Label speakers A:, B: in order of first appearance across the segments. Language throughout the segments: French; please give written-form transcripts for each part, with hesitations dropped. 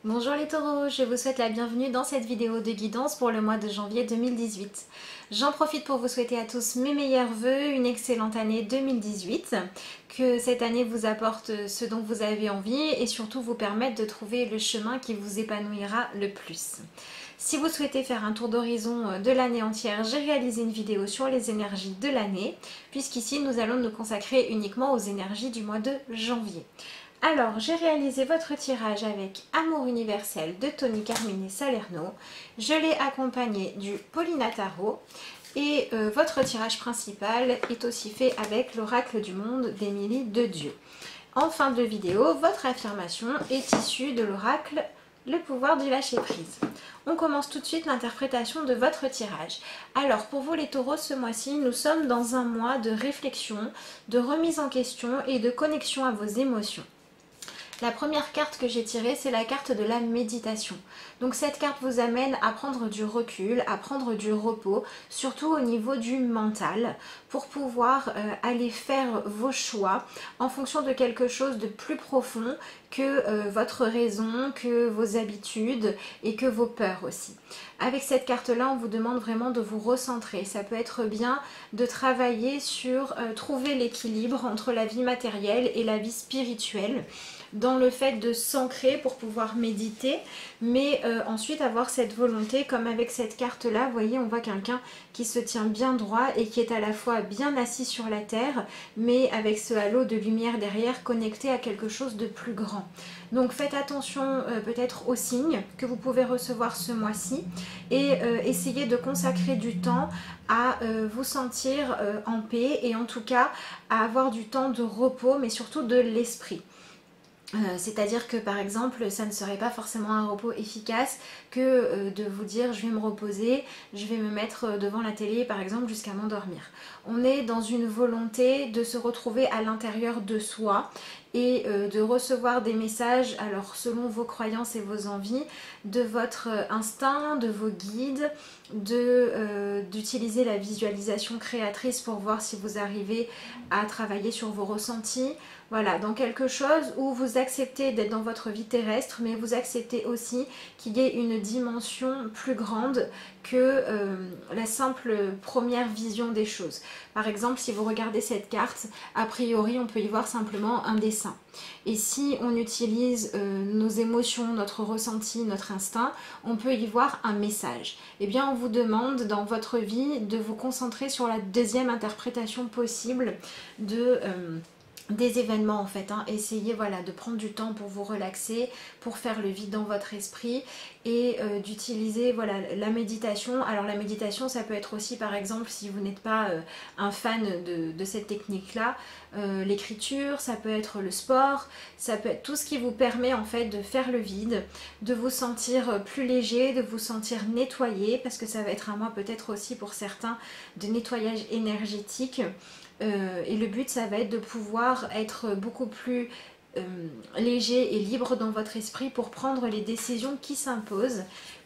A: Bonjour les taureaux, je vous souhaite la bienvenue dans cette vidéo de guidance pour le mois de janvier 2018. J'en profite pour vous souhaiter à tous mes meilleurs vœux, une excellente année 2018, que cette année vous apporte ce dont vous avez envie et surtout vous permette de trouver le chemin qui vous épanouira le plus. Si vous souhaitez faire un tour d'horizon de l'année entière, j'ai réalisé une vidéo sur les énergies de l'année, puisqu'ici nous allons nous consacrer uniquement aux énergies du mois de janvier. Alors, j'ai réalisé votre tirage avec Amour universel de Tony Carmine Salerno. Je l'ai accompagné du Paulina Tarot. Et votre tirage principal est aussi fait avec l'Oracle du Monde d'Émilie de Dieu. En fin de vidéo, votre affirmation est issue de l'Oracle Le pouvoir du lâcher-prise. On commence tout de suite l'interprétation de votre tirage. Alors pour vous les taureaux, ce mois-ci, nous sommes dans un mois de réflexion, de remise en question et de connexion à vos émotions. La première carte que j'ai tirée, c'est la carte de la méditation. Donc cette carte vous amène à prendre du recul, à prendre du repos, surtout au niveau du mental, pour pouvoir aller faire vos choix en fonction de quelque chose de plus profond que votre raison, que vos habitudes et que vos peurs aussi. Avec cette carte-là, on vous demande vraiment de vous recentrer. Ça peut être bien de travailler sur trouver l'équilibre entre la vie matérielle et la vie spirituelle, dans le fait de s'ancrer pour pouvoir méditer, mais ensuite avoir cette volonté, comme avec cette carte là, vous voyez, on voit quelqu'un qui se tient bien droit et qui est à la fois bien assis sur la terre, mais avec ce halo de lumière derrière, connecté à quelque chose de plus grand. Donc faites attention peut-être aux signes que vous pouvez recevoir ce mois-ci et essayez de consacrer du temps à vous sentir en paix et en tout cas à avoir du temps de repos, mais surtout de l'esprit. C'est-à-dire que par exemple ça ne serait pas forcément un repos efficace que de vous dire je vais me reposer, je vais me mettre devant la télé par exemple jusqu'à m'endormir. On est dans une volonté de se retrouver à l'intérieur de soi et de recevoir des messages, alors selon vos croyances et vos envies, de votre instinct, de vos guides, d'utiliser la visualisation créatrice pour voir si vous arrivez à travailler sur vos ressentis. Voilà, dans quelque chose où vous acceptez d'être dans votre vie terrestre, mais vous acceptez aussi qu'il y ait une dimension plus grande que la simple première vision des choses. Par exemple, si vous regardez cette carte, a priori, on peut y voir simplement un dessin. Et si on utilise nos émotions, notre ressenti, notre instinct, on peut y voir un message. Eh bien, on vous demande dans votre vie de vous concentrer sur la deuxième interprétation possible des événements en fait, Essayez voilà, de prendre du temps pour vous relaxer, pour faire le vide dans votre esprit et d'utiliser voilà, la méditation. Alors la méditation ça peut être aussi par exemple si vous n'êtes pas un fan de cette technique là, l'écriture, ça peut être le sport, ça peut être tout ce qui vous permet en fait de faire le vide, de vous sentir plus léger, de vous sentir nettoyé parce que ça va être un mois peut-être aussi pour certains de nettoyage énergétique. Et le but ça va être de pouvoir être beaucoup plus léger et libre dans votre esprit pour prendre les décisions qui s'imposent,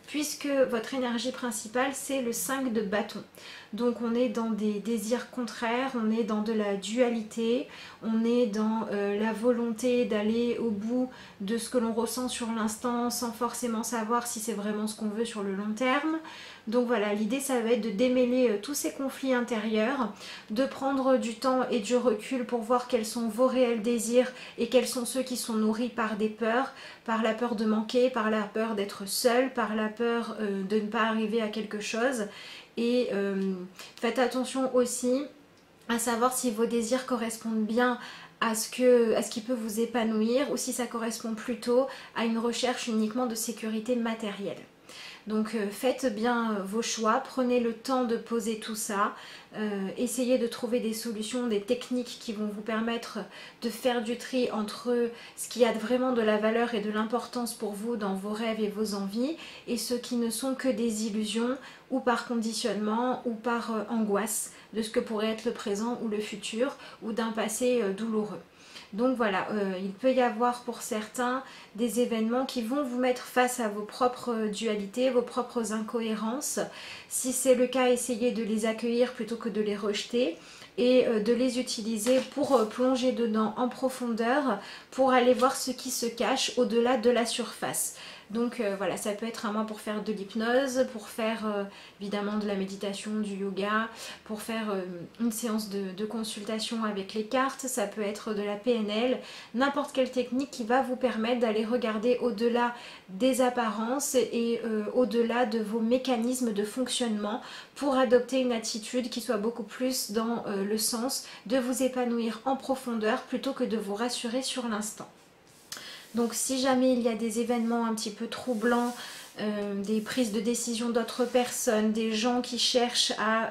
A: puisque votre énergie principale c'est le 5 de bâton. Donc on est dans des désirs contraires, on est dans de la dualité, on est dans la volonté d'aller au bout de ce que l'on ressent sur l'instant sans forcément savoir si c'est vraiment ce qu'on veut sur le long terme. Donc voilà, l'idée ça va être de démêler tous ces conflits intérieurs, de prendre du temps et du recul pour voir quels sont vos réels désirs et quels sont ceux qui sont nourris par des peurs, par la peur de manquer, par la peur d'être seul, par la peur de ne pas arriver à quelque chose. Et faites attention aussi à savoir si vos désirs correspondent bien à ce qui peut vous épanouir ou si ça correspond plutôt à une recherche uniquement de sécurité matérielle. Donc faites bien vos choix, prenez le temps de poser tout ça, essayez de trouver des solutions, des techniques qui vont vous permettre de faire du tri entre ce qui a vraiment de la valeur et de l'importance pour vous dans vos rêves et vos envies et ce qui ne sont que des illusions ou par conditionnement ou par angoisse de ce que pourrait être le présent ou le futur ou d'un passé douloureux. Donc voilà, il peut y avoir pour certains des événements qui vont vous mettre face à vos propres dualités, vos propres incohérences. Si c'est le cas, essayez de les accueillir plutôt que de les rejeter et de les utiliser pour plonger dedans en profondeur, pour aller voir ce qui se cache au-delà de la surface. Donc voilà, ça peut être un mois pour faire de l'hypnose, pour faire évidemment de la méditation, du yoga, pour faire une séance de consultation avec les cartes, ça peut être de la PNL, n'importe quelle technique qui va vous permettre d'aller regarder au-delà des apparences et au-delà de vos mécanismes de fonctionnement pour adopter une attitude qui soit beaucoup plus dans le sens de vous épanouir en profondeur plutôt que de vous rassurer sur l'instant. Donc si jamais il y a des événements un petit peu troublants, des prises de décision d'autres personnes, des gens qui cherchent à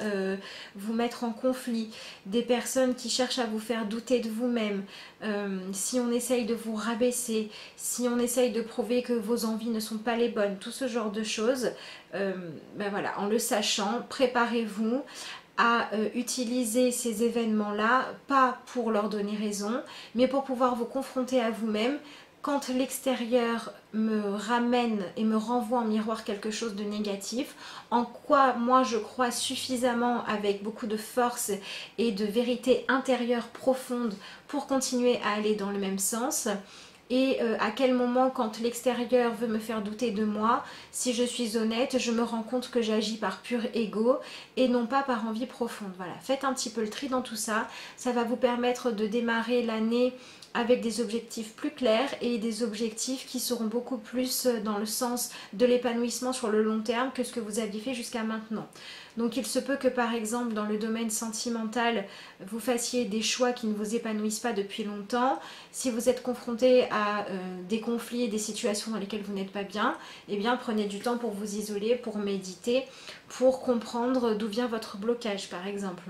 A: vous mettre en conflit, des personnes qui cherchent à vous faire douter de vous-même, si on essaye de vous rabaisser, si on essaye de prouver que vos envies ne sont pas les bonnes, tout ce genre de choses, ben voilà, en le sachant, préparez-vous à utiliser ces événements-là, pas pour leur donner raison, mais pour pouvoir vous confronter à vous-même quand l'extérieur me ramène et me renvoie en miroir quelque chose de négatif, en quoi moi je crois suffisamment avec beaucoup de force et de vérité intérieure profonde pour continuer à aller dans le même sens. Et à quel moment, quand l'extérieur veut me faire douter de moi, si je suis honnête, je me rends compte que j'agis par pur ego et non pas par envie profonde. Voilà, faites un petit peu le tri dans tout ça. Ça va vous permettre de démarrer l'année avec des objectifs plus clairs et des objectifs qui seront beaucoup plus dans le sens de l'épanouissement sur le long terme que ce que vous aviez fait jusqu'à maintenant. Donc il se peut que par exemple dans le domaine sentimental, vous fassiez des choix qui ne vous épanouissent pas depuis longtemps. Si vous êtes confronté à des conflits et des situations dans lesquelles vous n'êtes pas bien, eh bien prenez du temps pour vous isoler, pour méditer, pour comprendre d'où vient votre blocage par exemple.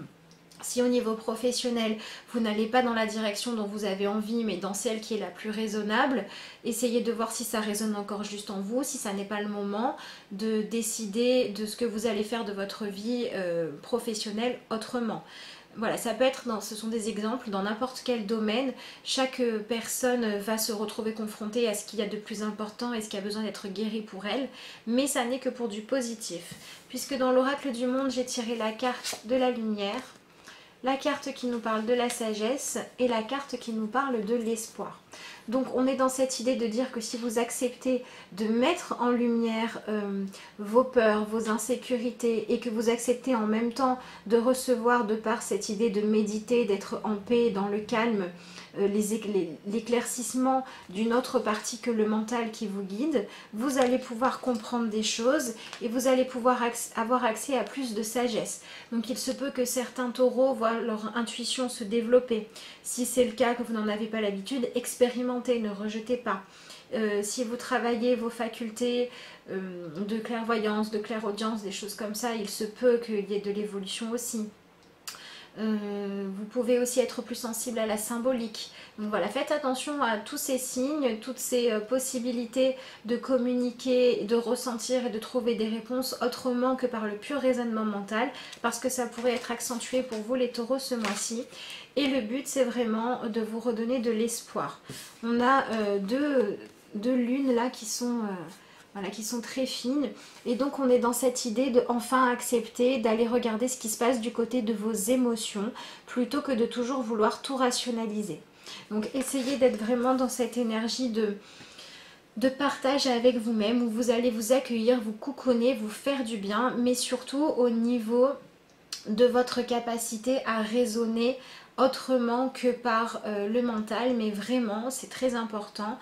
A: Si au niveau professionnel, vous n'allez pas dans la direction dont vous avez envie, mais dans celle qui est la plus raisonnable, essayez de voir si ça résonne encore juste en vous, si ça n'est pas le moment de décider de ce que vous allez faire de votre vie professionnelle autrement. Voilà, ça peut être, ce sont des exemples, dans n'importe quel domaine, chaque personne va se retrouver confrontée à ce qu'il y a de plus important et ce qui a besoin d'être guéri pour elle, mais ça n'est que pour du positif. Puisque dans l'oracle du monde, j'ai tiré la carte de la lumière, la carte qui nous parle de la sagesse et la carte qui nous parle de l'espoir. Donc on est dans cette idée de dire que si vous acceptez de mettre en lumière vos peurs, vos insécurités et que vous acceptez en même temps de recevoir de par cette idée de méditer, d'être en paix, dans le calme, l'éclaircissement d'une autre partie que le mental qui vous guide, vous allez pouvoir comprendre des choses et vous allez pouvoir avoir accès à plus de sagesse. Donc il se peut que certains taureaux voient leur intuition se développer. Si c'est le cas, que vous n'en avez pas l'habitude, expérimentez, ne rejetez pas. Si vous travaillez vos facultés de clairvoyance, de clairaudience, des choses comme ça, il se peut qu'il y ait de l'évolution aussi. Vous pouvez aussi être plus sensible à la symbolique. Donc voilà, faites attention à tous ces signes, toutes ces possibilités de communiquer, de ressentir et de trouver des réponses autrement que par le pur raisonnement mental, parce que ça pourrait être accentué pour vous les taureaux ce mois-ci. Et le but, c'est vraiment de vous redonner de l'espoir. On a deux lunes là qui sont... Voilà, qui sont très fines. Et donc on est dans cette idée de enfin accepter, d'aller regarder ce qui se passe du côté de vos émotions, plutôt que de toujours vouloir tout rationaliser. Donc essayez d'être vraiment dans cette énergie de partage avec vous-même, où vous allez vous accueillir, vous coucouner, vous faire du bien, mais surtout au niveau de votre capacité à raisonner autrement que par le mental, mais vraiment, c'est très important,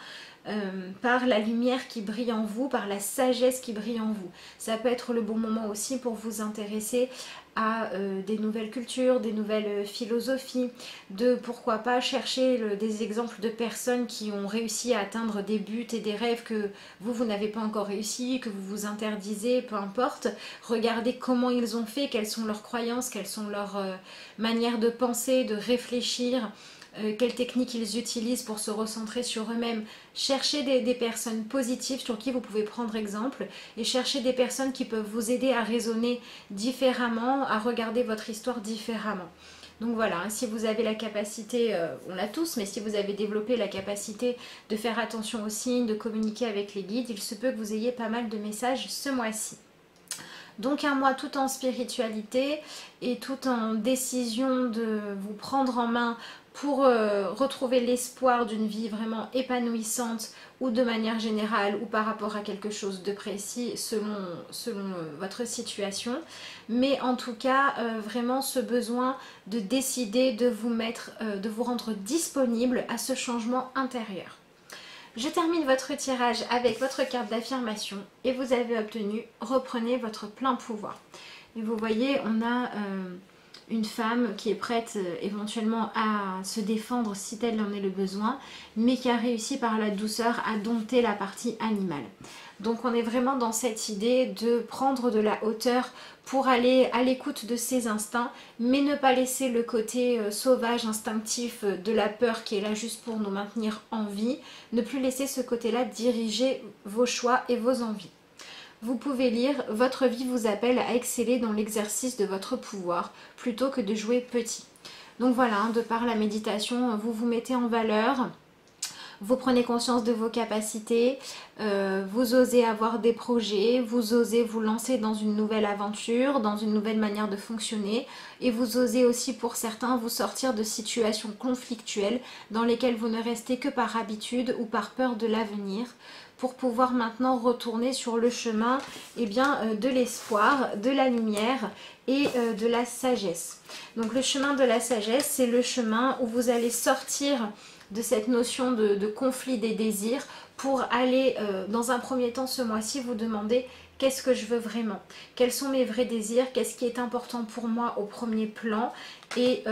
A: par la lumière qui brille en vous, par la sagesse qui brille en vous. Ça peut être le bon moment aussi pour vous intéresser à des nouvelles cultures, des nouvelles philosophies, de pourquoi pas chercher des exemples de personnes qui ont réussi à atteindre des buts et des rêves que vous n'avez pas encore réussi, que vous vous interdisez, peu importe. Regardez comment ils ont fait, quelles sont leurs croyances, quelles sont leurs manières de penser, de réfléchir, quelles techniques ils utilisent pour se recentrer sur eux-mêmes. Cherchez des personnes positives sur qui vous pouvez prendre exemple et cherchez des personnes qui peuvent vous aider à raisonner différemment, à regarder votre histoire différemment. Donc voilà, si vous avez la capacité, on l'a tous, mais si vous avez développé la capacité de faire attention aux signes, de communiquer avec les guides, il se peut que vous ayez pas mal de messages ce mois-ci. Donc un mois tout en spiritualité et tout en décision de vous prendre en main pour retrouver l'espoir d'une vie vraiment épanouissante ou de manière générale ou par rapport à quelque chose de précis selon votre situation. Mais en tout cas, vraiment ce besoin de décider de vous mettre, de vous rendre disponible à ce changement intérieur. Je termine votre tirage avec votre carte d'affirmation et vous avez obtenu « Reprenez votre plein pouvoir ». Et vous voyez, on a une femme qui est prête éventuellement à se défendre si tel en est le besoin, mais qui a réussi par la douceur à dompter la partie animale. Donc on est vraiment dans cette idée de prendre de la hauteur pour aller à l'écoute de ses instincts, mais ne pas laisser le côté sauvage, instinctif de la peur qui est là juste pour nous maintenir en vie, ne plus laisser ce côté-là diriger vos choix et vos envies. Vous pouvez lire « Votre vie vous appelle à exceller dans l'exercice de votre pouvoir plutôt que de jouer petit ». Donc voilà, de par la méditation, vous vous mettez en valeur, vous prenez conscience de vos capacités, vous osez avoir des projets, vous osez vous lancer dans une nouvelle aventure, dans une nouvelle manière de fonctionner et vous osez aussi pour certains vous sortir de situations conflictuelles dans lesquelles vous ne restez que par habitude ou par peur de l'avenir pour pouvoir maintenant retourner sur le chemin de l'espoir, de la lumière et de la sagesse. Donc le chemin de la sagesse, c'est le chemin où vous allez sortir de cette notion de conflit des désirs pour aller dans un premier temps ce mois-ci vous demander qu'est-ce que je veux vraiment, quels sont mes vrais désirs, qu'est-ce qui est important pour moi au premier plan et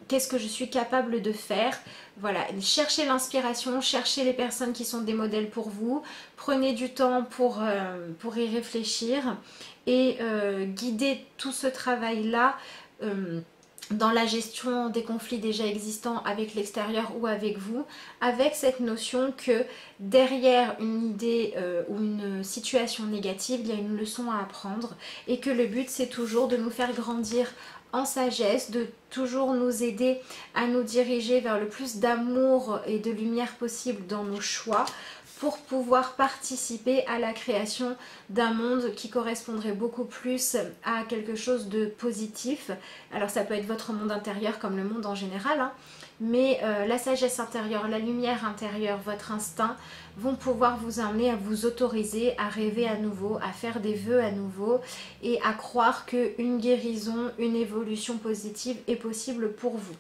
A: qu'est-ce que je suis capable de faire. Voilà, cherchez l'inspiration, cherchez les personnes qui sont des modèles pour vous, prenez du temps pour y réfléchir et guidez tout ce travail-là dans la gestion des conflits déjà existants avec l'extérieur ou avec vous, avec cette notion que derrière une idée ou une situation négative, il y a une leçon à apprendre et que le but c'est toujours de nous faire grandir en sagesse, de toujours nous aider à nous diriger vers le plus d'amour et de lumière possible dans nos choix pour pouvoir participer à la création d'un monde qui correspondrait beaucoup plus à quelque chose de positif. Alors ça peut être votre monde intérieur comme le monde en général, hein, mais la sagesse intérieure, la lumière intérieure, votre instinct vont pouvoir vous amener à vous autoriser à rêver à nouveau, à faire des vœux à nouveau et à croire qu'une guérison, une évolution positive est possible pour vous.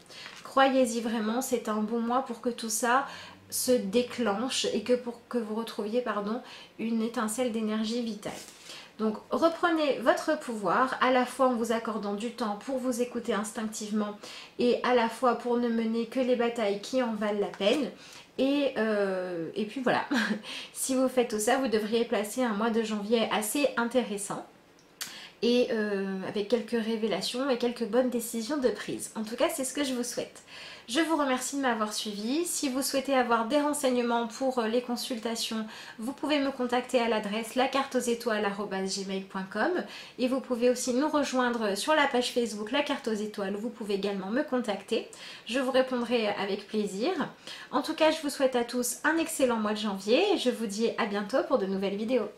A: Croyez-y vraiment, c'est un bon mois pour que tout ça se déclenche et que pour que vous retrouviez une étincelle d'énergie vitale. Donc reprenez votre pouvoir à la fois en vous accordant du temps pour vous écouter instinctivement et à la fois pour ne mener que les batailles qui en valent la peine. Et puis voilà, si vous faites tout ça, vous devriez passer un mois de janvier assez intéressant et avec quelques révélations et quelques bonnes décisions de prise. En tout cas, c'est ce que je vous souhaite. Je vous remercie de m'avoir suivi. Si vous souhaitez avoir des renseignements pour les consultations, vous pouvez me contacter à l'adresse lacarteauxétoiles@gmail.com et vous pouvez aussi nous rejoindre sur la page Facebook La Carte aux Étoiles où vous pouvez également me contacter. Je vous répondrai avec plaisir. En tout cas, je vous souhaite à tous un excellent mois de janvier et je vous dis à bientôt pour de nouvelles vidéos.